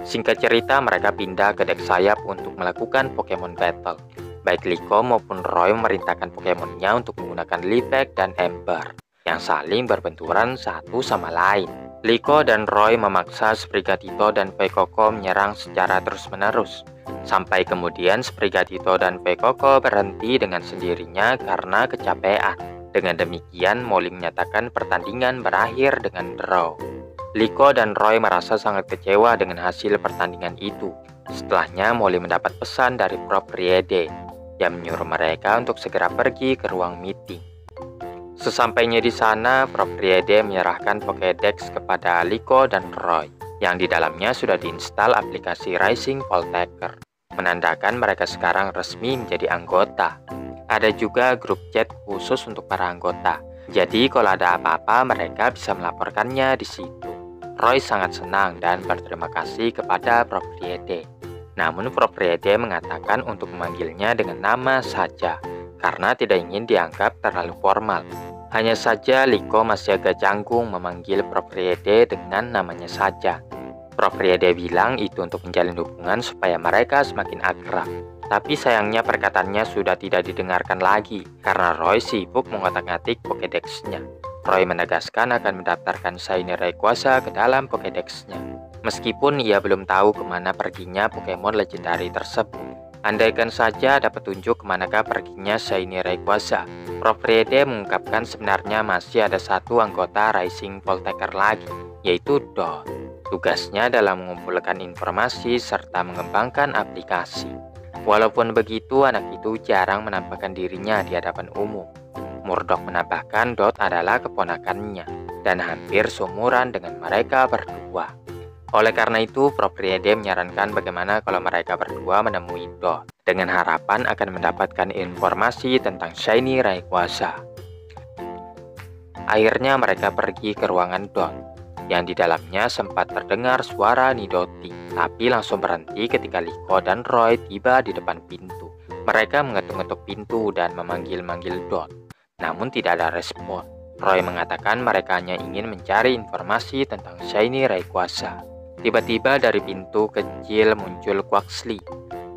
Singkat cerita, mereka pindah ke deck sayap untuk melakukan Pokemon Battle. Baik Liko maupun Roy memerintahkan Pokemonnya untuk menggunakan Livek dan Ember yang saling berbenturan satu sama lain. Liko dan Roy memaksa Sprigatito dan Fuecoco menyerang secara terus-menerus. Sampai kemudian Sprigatito dan Fuecoco berhenti dengan sendirinya karena kecapean. Dengan demikian, Molly menyatakan pertandingan berakhir dengan draw. Liko dan Roy merasa sangat kecewa dengan hasil pertandingan itu. Setelahnya, Molly mendapat pesan dari Prof. Riede yang menyuruh mereka untuk segera pergi ke ruang meeting. Sesampainya di sana, Prof. Riede menyerahkan Pokédex kepada Liko dan Roy, yang di dalamnya sudah diinstal aplikasi Rising Voltaker, menandakan mereka sekarang resmi menjadi anggota. Ada juga grup chat khusus untuk para anggota, jadi kalau ada apa-apa mereka bisa melaporkannya di situ. Roy sangat senang dan berterima kasih kepada Prof. Riede. Namun Prof. Riede mengatakan untuk memanggilnya dengan nama saja, karena tidak ingin dianggap terlalu formal. Hanya saja Liko masih agak canggung memanggil Prof. Riede dengan namanya saja. Prof. Riede bilang itu untuk menjalin hubungan supaya mereka semakin akrab. Tapi sayangnya perkataannya sudah tidak didengarkan lagi, karena Roy sibuk mengotak-atik Pokédex-nya. Roy menegaskan akan mendaftarkan Shiny Rayquaza ke dalam Pokédex-nya. Meskipun ia belum tahu kemana perginya Pokemon legendari tersebut. Andaikan saja ada petunjuk kemanakah perginya Shiny Rayquaza. Prof. Riede mengungkapkan sebenarnya masih ada satu anggota Rising Voltaker lagi, yaitu Dot. Tugasnya adalah mengumpulkan informasi serta mengembangkan aplikasi. Walaupun begitu, anak itu jarang menampakkan dirinya di hadapan umum. Murdoch menambahkan Dot adalah keponakannya dan hampir seumuran dengan mereka berdua. Oleh karena itu, Prof. Riede menyarankan bagaimana kalau mereka berdua menemui Dot dengan harapan akan mendapatkan informasi tentang Shiny Rayquaza. Akhirnya mereka pergi ke ruangan Dot, yang di dalamnya sempat terdengar suara Nidoting, tapi langsung berhenti ketika Liko dan Roy tiba di depan pintu. Mereka mengetuk-ngetuk pintu dan memanggil-manggil Dot, namun tidak ada respon. Roy mengatakan mereka hanya ingin mencari informasi tentang Shiny Rayquaza. Tiba-tiba dari pintu kecil muncul Quaxly.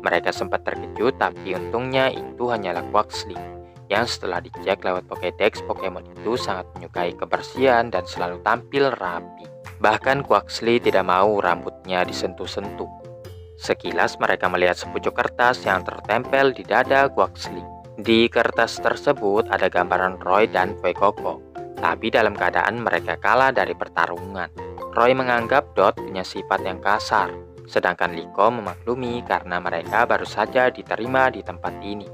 Mereka sempat terkejut, tapi untungnya itu hanyalah Quaxly, yang setelah dicek lewat Pokédex, Pokemon itu sangat menyukai kebersihan dan selalu tampil rapi. Bahkan Quaxly tidak mau rambutnya disentuh-sentuh. Sekilas mereka melihat sepucuk kertas yang tertempel di dada Quaxly. Di kertas tersebut ada gambaran Roy dan Fuecoco, tapi dalam keadaan mereka kalah dari pertarungan. Roy menganggap Dot punya sifat yang kasar, sedangkan Liko memaklumi karena mereka baru saja diterima di tempat ini.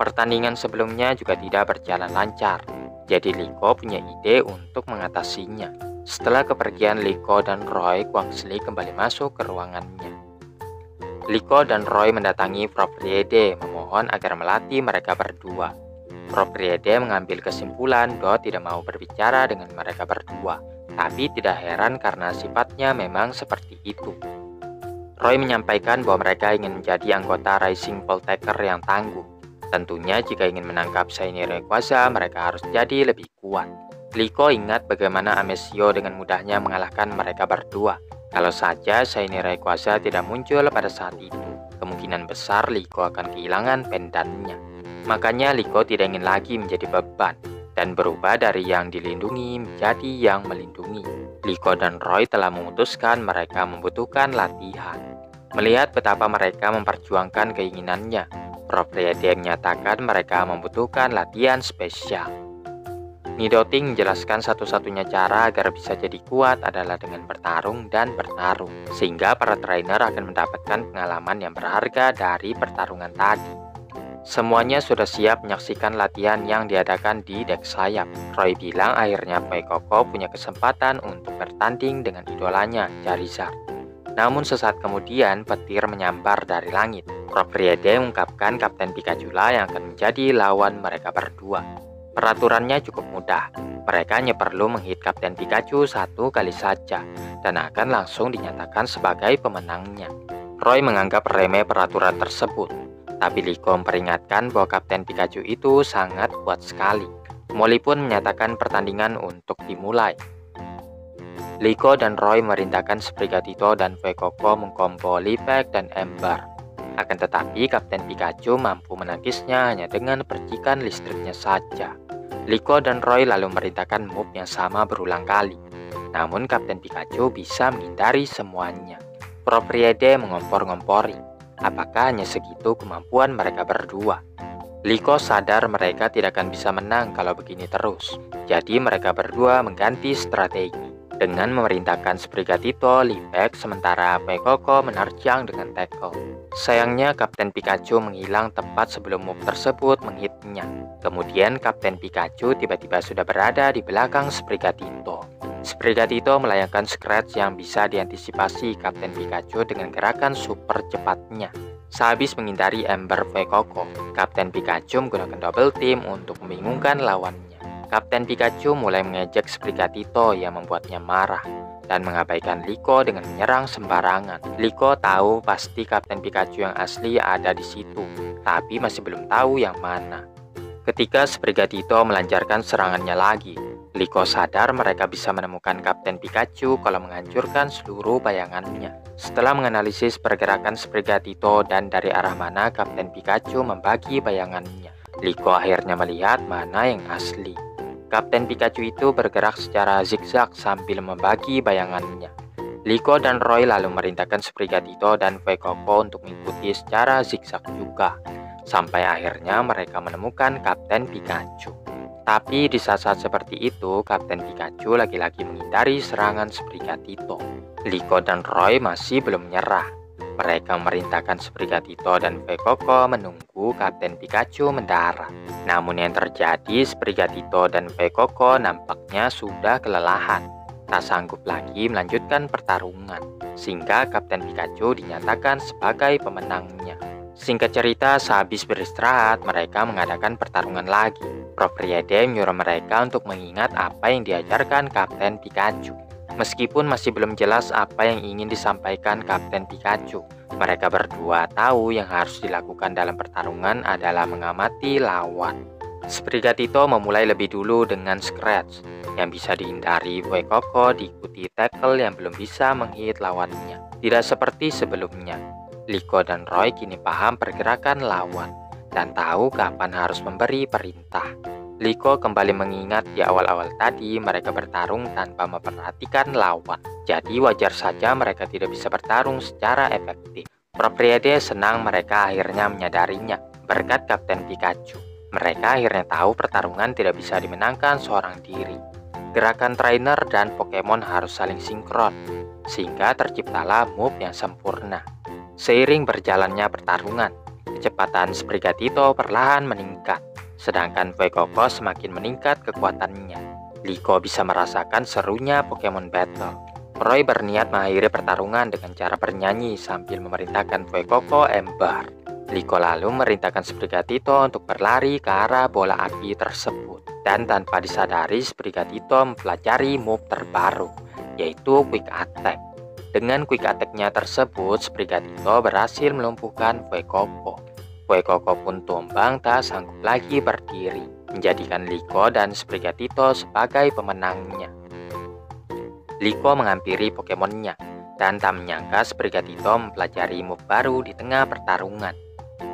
Pertandingan sebelumnya juga tidak berjalan lancar, jadi Liko punya ide untuk mengatasinya. Setelah kepergian Liko dan Roy, Quaxly kembali masuk ke ruangannya. Liko dan Roy mendatangi Prof. Riede memohon agar melatih mereka berdua. Prof. Riede mengambil kesimpulan Dot tidak mau berbicara dengan mereka berdua, tapi tidak heran karena sifatnya memang seperti itu. Roy menyampaikan bahwa mereka ingin menjadi anggota Rising Voltaker yang tangguh. Tentunya jika ingin menangkap Shiny Rayquaza, mereka harus jadi lebih kuat. Liko ingat bagaimana Amesio dengan mudahnya mengalahkan mereka berdua. Kalau saja Shiny Rayquaza tidak muncul pada saat itu, kemungkinan besar Liko akan kehilangan pendannya. Makanya Liko tidak ingin lagi menjadi beban dan berubah dari yang dilindungi menjadi yang melindungi. Liko dan Roy telah memutuskan mereka membutuhkan latihan. Melihat betapa mereka memperjuangkan keinginannya, Prof. Riede menyatakan mereka membutuhkan latihan spesial. Nidoting menjelaskan satu-satunya cara agar bisa jadi kuat adalah dengan bertarung dan bertarung, sehingga para trainer akan mendapatkan pengalaman yang berharga dari pertarungan tadi. Semuanya sudah siap menyaksikan latihan yang diadakan di dek sayap. Roy bilang akhirnya Fuecoco punya kesempatan untuk bertanding dengan idolanya, Charizard. Namun sesaat kemudian petir menyambar dari langit. Prof. Riede mengungkapkan Kapten Pikachu lah yang akan menjadi lawan mereka berdua. Peraturannya cukup mudah. Mereka hanya perlu menghit Kapten Pikachu satu kali saja dan akan langsung dinyatakan sebagai pemenangnya. Roy menganggap remeh peraturan tersebut, tapi Liko memperingatkan bahwa Kapten Pikachu itu sangat kuat sekali. Molly pun menyatakan pertandingan untuk dimulai. Liko dan Roy memerintahkan Sprigatito dan Fuecoco mengkombo Lipek dan Ember. Akan tetapi Kapten Pikachu mampu menangkisnya hanya dengan percikan listriknya saja. Liko dan Roy lalu memerintahkan move yang sama berulang kali. Namun Kapten Pikachu bisa menghindari semuanya. Prof. Friede mengompor-ngompori. Apakah hanya segitu kemampuan mereka berdua? Liko sadar mereka tidak akan bisa menang kalau begini terus. Jadi mereka berdua mengganti strategi dengan memerintahkan Sprigatito, Lipek, sementara Fuecoco menerjang dengan tackle. Sayangnya Kapten Pikachu menghilang tepat sebelum move tersebut menghitnya. Kemudian Kapten Pikachu tiba-tiba sudah berada di belakang Sprigatito. Sprigatito melayangkan scratch yang bisa diantisipasi Kapten Pikachu dengan gerakan super cepatnya. Sehabis menghindari Ember Fuecoco, Kapten Pikachu menggunakan double team untuk membingungkan lawannya. Kapten Pikachu mulai mengejek Sprigatito yang membuatnya marah dan mengabaikan Liko dengan menyerang sembarangan. Liko tahu pasti Kapten Pikachu yang asli ada di situ, tapi masih belum tahu yang mana. Ketika Sprigatito melancarkan serangannya lagi, Liko sadar mereka bisa menemukan Kapten Pikachu kalau menghancurkan seluruh bayangannya. Setelah menganalisis pergerakan Sprigatito dan dari arah mana Kapten Pikachu membagi bayangannya, Liko akhirnya melihat mana yang asli. Kapten Pikachu itu bergerak secara zigzag sambil membagi bayangannya. Liko dan Roy lalu memerintahkan Sprigatito dan Fuecoco untuk mengikuti secara zigzag juga, sampai akhirnya mereka menemukan Kapten Pikachu. Tapi di saat-saat seperti itu, Kapten Pikachu lagi-lagi menghindari serangan Sprigatito. Liko dan Roy masih belum menyerah. Mereka memerintahkan Sprigatito dan Fuecoco menunggu Kapten Pikachu mendarat. Namun yang terjadi, Sprigatito dan Fuecoco nampaknya sudah kelelahan. Tak sanggup lagi melanjutkan pertarungan, sehingga Kapten Pikachu dinyatakan sebagai pemenangnya. Singkat cerita, sehabis beristirahat, mereka mengadakan pertarungan lagi. Prof. Friede menyuruh mereka untuk mengingat apa yang diajarkan Kapten Pikachu. Meskipun masih belum jelas apa yang ingin disampaikan Kapten Pikachu, mereka berdua tahu yang harus dilakukan dalam pertarungan adalah mengamati lawan. Sprigatito memulai lebih dulu dengan scratch yang bisa dihindari. Fuecoco diikuti tackle yang belum bisa menghit lawannya. Tidak seperti sebelumnya, Liko dan Roy kini paham pergerakan lawan dan tahu kapan harus memberi perintah. Liko kembali mengingat di awal-awal tadi mereka bertarung tanpa memperhatikan lawan. Jadi wajar saja mereka tidak bisa bertarung secara efektif. Prof. Friede senang mereka akhirnya menyadarinya berkat Kapten Pikachu. Mereka akhirnya tahu pertarungan tidak bisa dimenangkan seorang diri. Gerakan trainer dan Pokemon harus saling sinkron, sehingga terciptalah move yang sempurna. Seiring berjalannya pertarungan, kecepatan Sprigatito perlahan meningkat, sedangkan Fuecoco semakin meningkat kekuatannya. Liko bisa merasakan serunya Pokemon Battle. Roy berniat mengakhiri pertarungan dengan cara bernyanyi sambil memerintahkan Fuecoco Ember. Liko lalu memerintahkan Sprigatito untuk berlari ke arah bola api tersebut. Dan tanpa disadari, Sprigatito mempelajari move terbaru, yaitu Quick Attack. Dengan Quick Attack-nya tersebut, Sprigatito berhasil melumpuhkan Fuecoco. Fuecoco pun tumbang tak sanggup lagi berdiri, menjadikan Liko dan Sprigatito sebagai pemenangnya. Liko menghampiri Pokemonnya, dan tak menyangka Sprigatito mempelajari move baru di tengah pertarungan.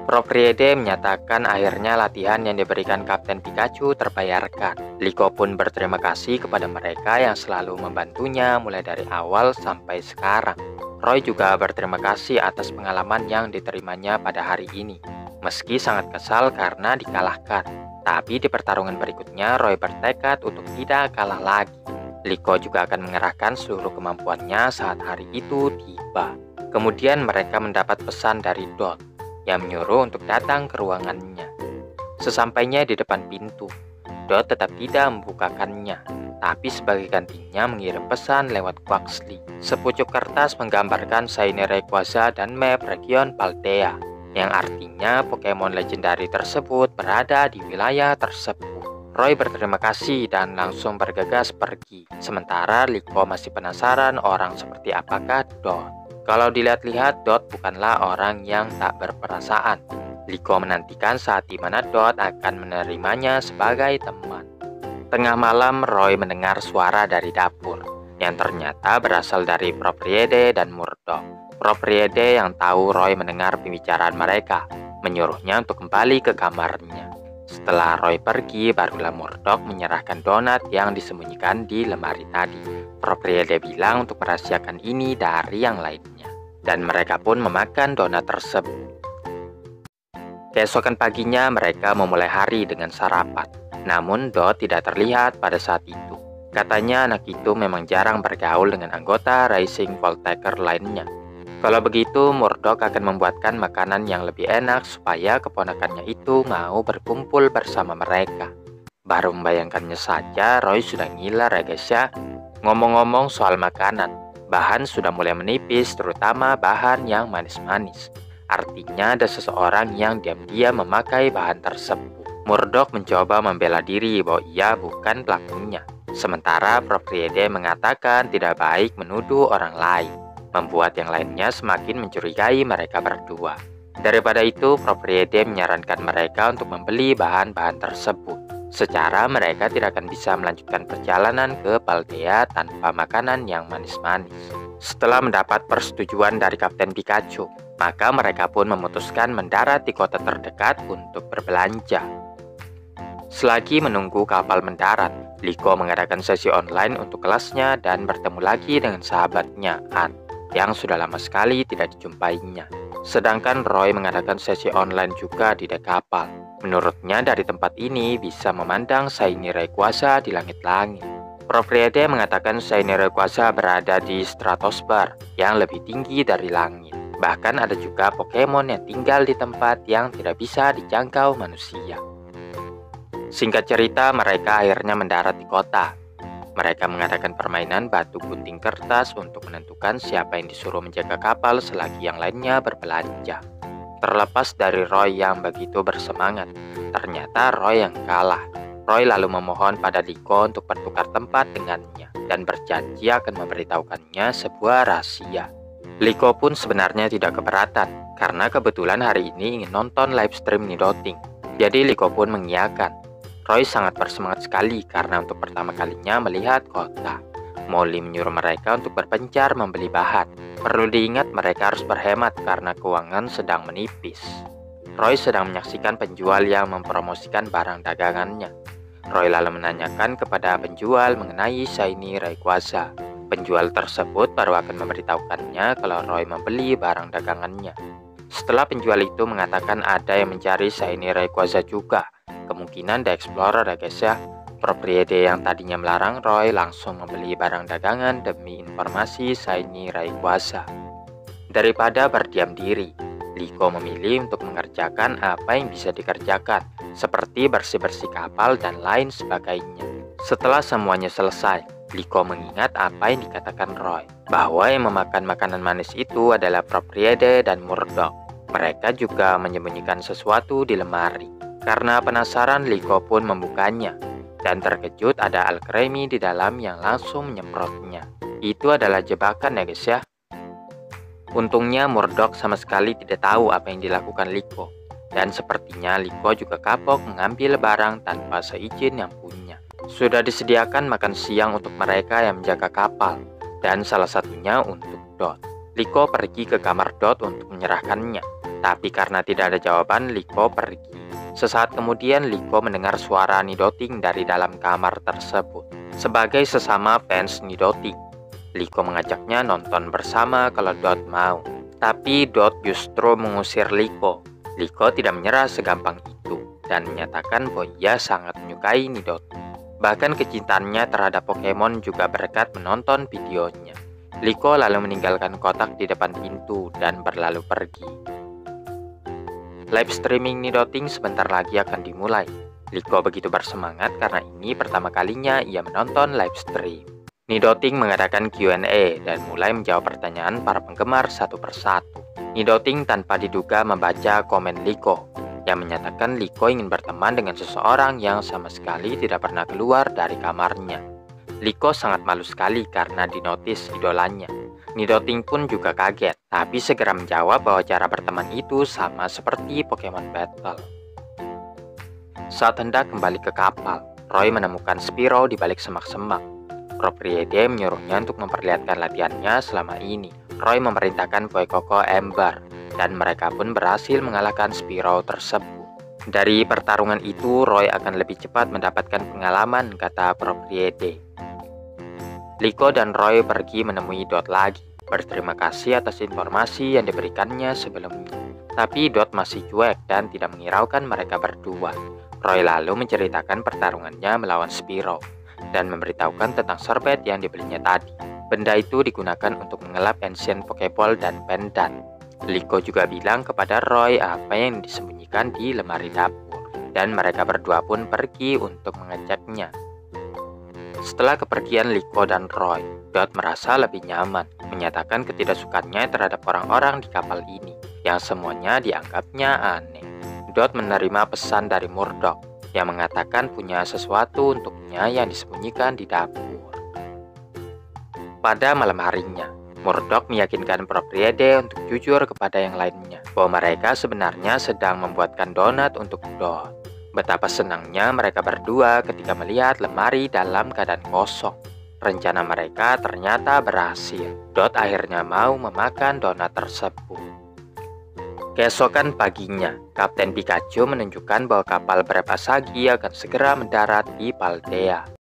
Prof. Friede menyatakan akhirnya latihan yang diberikan Kapten Pikachu terbayarkan. Liko pun berterima kasih kepada mereka yang selalu membantunya mulai dari awal sampai sekarang. Roy juga berterima kasih atas pengalaman yang diterimanya pada hari ini. Meski sangat kesal karena dikalahkan, tapi di pertarungan berikutnya Roy bertekad untuk tidak kalah lagi. Liko juga akan mengerahkan seluruh kemampuannya saat hari itu tiba. Kemudian mereka mendapat pesan dari Dot yang menyuruh untuk datang ke ruangannya. Sesampainya di depan pintu, Dot tetap tidak membukakannya, tapi sebagai gantinya mengirim pesan lewat Quaxly. Sepucuk kertas menggambarkan Shiny Rayquaza dan map region Paldea, yang artinya Pokemon legendari tersebut berada di wilayah tersebut. Roy berterima kasih dan langsung bergegas pergi, sementara Liko masih penasaran orang seperti apakah Dot. Kalau dilihat-lihat, Dot bukanlah orang yang tak berperasaan. Liko menantikan saat dimana Dot akan menerimanya sebagai teman. Tengah malam, Roy mendengar suara dari dapur. yang ternyata berasal dari Propriede dan Murdoch. Propriede yang tahu Roy mendengar pembicaraan mereka, menyuruhnya untuk kembali ke kamarnya. Setelah Roy pergi, barulah Murdoch menyerahkan donat yang disembunyikan di lemari tadi. Propriede bilang untuk merahasiakan ini dari yang lainnya, dan mereka pun memakan donat tersebut. Keesokan paginya mereka memulai hari dengan sarapan, namun Dot tidak terlihat pada saat itu. Katanya anak itu memang jarang bergaul dengan anggota Rising Voltaker lainnya. Kalau begitu, Murdoch akan membuatkan makanan yang lebih enak supaya keponakannya itu mau berkumpul bersama mereka. Baru membayangkannya saja, Roy sudah ngiler ya guys ya. Ngomong-ngomong soal makanan, bahan sudah mulai menipis, terutama bahan yang manis-manis. Artinya ada seseorang yang diam-diam memakai bahan tersebut. Murdoch mencoba membela diri bahwa ia bukan pelakunya. Sementara Propriede mengatakan tidak baik menuduh orang lain, membuat yang lainnya semakin mencurigai mereka berdua. Daripada itu, Propriede menyarankan mereka untuk membeli bahan-bahan tersebut. Secara mereka tidak akan bisa melanjutkan perjalanan ke Paldea tanpa makanan yang manis-manis. Setelah mendapat persetujuan dari Kapten Pikachu, maka mereka pun memutuskan mendarat di kota terdekat untuk berbelanja. Selagi menunggu kapal mendarat, Liko mengadakan sesi online untuk kelasnya dan bertemu lagi dengan sahabatnya, Anne, yang sudah lama sekali tidak dijumpainya. Sedangkan Roy mengadakan sesi online juga di dek kapal. Menurutnya dari tempat ini bisa memandang Shiny Rayquaza di langit-langit. Propriede mengatakan Shiny Rayquaza berada di stratosfer yang lebih tinggi dari langit. Bahkan ada juga Pokemon yang tinggal di tempat yang tidak bisa dijangkau manusia. Singkat cerita, mereka akhirnya mendarat di kota. Mereka mengadakan permainan batu gunting kertas untuk menentukan siapa yang disuruh menjaga kapal selagi yang lainnya berbelanja. Terlepas dari Roy yang begitu bersemangat, ternyata Roy yang kalah. Roy lalu memohon pada Liko untuk bertukar tempat dengannya dan berjanji akan memberitahukannya sebuah rahasia. Liko pun sebenarnya tidak keberatan, karena kebetulan hari ini ingin nonton live stream Nidoting. Jadi Liko pun mengiyakan. Roy sangat bersemangat sekali karena untuk pertama kalinya melihat kota. Molly menyuruh mereka untuk berpencar membeli bahan. Perlu diingat mereka harus berhemat karena keuangan sedang menipis. Roy sedang menyaksikan penjual yang mempromosikan barang dagangannya. Roy lalu menanyakan kepada penjual mengenai Shiny Rayquaza. Penjual tersebut baru akan memberitahukannya kalau Roy membeli barang dagangannya. Setelah penjual itu mengatakan ada yang mencari Shiny Rayquaza juga, kemungkinan The Explorer ya guys ya. Propriede yang tadinya melarang Roy langsung membeli barang dagangan demi informasi Shiny Rayquaza. Daripada berdiam diri, Liko memilih untuk mengerjakan apa yang bisa dikerjakan, seperti bersih-bersih kapal dan lain sebagainya. Setelah semuanya selesai, Liko mengingat apa yang dikatakan Roy, bahwa yang memakan makanan manis itu adalah Propriede dan Murdoch. Mereka juga menyembunyikan sesuatu di lemari. Karena penasaran, Liko pun membukanya, dan terkejut ada Alcremie di dalam yang langsung menyemprotnya. Itu adalah jebakan ya guys ya. Untungnya Murdoch sama sekali tidak tahu apa yang dilakukan Liko, dan sepertinya Liko juga kapok mengambil barang tanpa seizin yang punya. Sudah disediakan makan siang untuk mereka yang menjaga kapal, dan salah satunya untuk Dot. Liko pergi ke kamar Dot untuk menyerahkannya, tapi karena tidak ada jawaban, Liko pergi. Sesaat kemudian Liko mendengar suara Nidoting dari dalam kamar tersebut. Sebagai sesama fans Nidoting, Liko mengajaknya nonton bersama kalau Dot mau. Tapi Dot justru mengusir Liko. Liko tidak menyerah segampang itu dan menyatakan bahwa ia sangat menyukai Nidoting. Bahkan kecintaannya terhadap Pokemon juga berkat menonton videonya. Liko lalu meninggalkan kotak di depan pintu dan berlalu pergi. Live streaming Nidoting sebentar lagi akan dimulai. Liko begitu bersemangat karena ini pertama kalinya ia menonton live stream. Nidoting mengadakan Q&A dan mulai menjawab pertanyaan para penggemar satu persatu. Nidoting tanpa diduga membaca komen Liko yang menyatakan Liko ingin berteman dengan seseorang yang sama sekali tidak pernah keluar dari kamarnya. Liko sangat malu sekali karena dinotis idolanya. Nidoting pun juga kaget, tapi segera menjawab bahwa cara berteman itu sama seperti Pokemon Battle. Saat hendak kembali ke kapal, Roy menemukan Spearow di balik semak-semak. Propriede menyuruhnya untuk memperlihatkan latihannya selama ini. Roy memerintahkan Boy Koko Ember, dan mereka pun berhasil mengalahkan Spyro tersebut. Dari pertarungan itu, Roy akan lebih cepat mendapatkan pengalaman, kata Propriede. Liko dan Roy pergi menemui Dot lagi, berterima kasih atas informasi yang diberikannya sebelumnya. Tapi Dot masih cuek dan tidak menghiraukan mereka berdua. Roy lalu menceritakan pertarungannya melawan Spyro dan memberitahukan tentang sorbet yang dibelinya tadi. Benda itu digunakan untuk mengelap ancient Pokeball dan pendant. Liko juga bilang kepada Roy apa yang disembunyikan di lemari dapur, dan mereka berdua pun pergi untuk mengeceknya. Setelah kepergian Liko dan Roy, Dot merasa lebih nyaman, menyatakan ketidaksukaannya terhadap orang-orang di kapal ini, yang semuanya dianggapnya aneh. Dot menerima pesan dari Murdoch, yang mengatakan punya sesuatu untuknya yang disembunyikan di dapur. Pada malam harinya, Murdoch meyakinkan Propriede untuk jujur kepada yang lainnya bahwa mereka sebenarnya sedang membuatkan donat untuk Dot. Betapa senangnya mereka berdua ketika melihat lemari dalam keadaan kosong. Rencana mereka ternyata berhasil. Dot akhirnya mau memakan donat tersebut. Keesokan paginya, Kapten Pikachu menunjukkan bahwa kapal Brave Asagi akan segera mendarat di Paldea.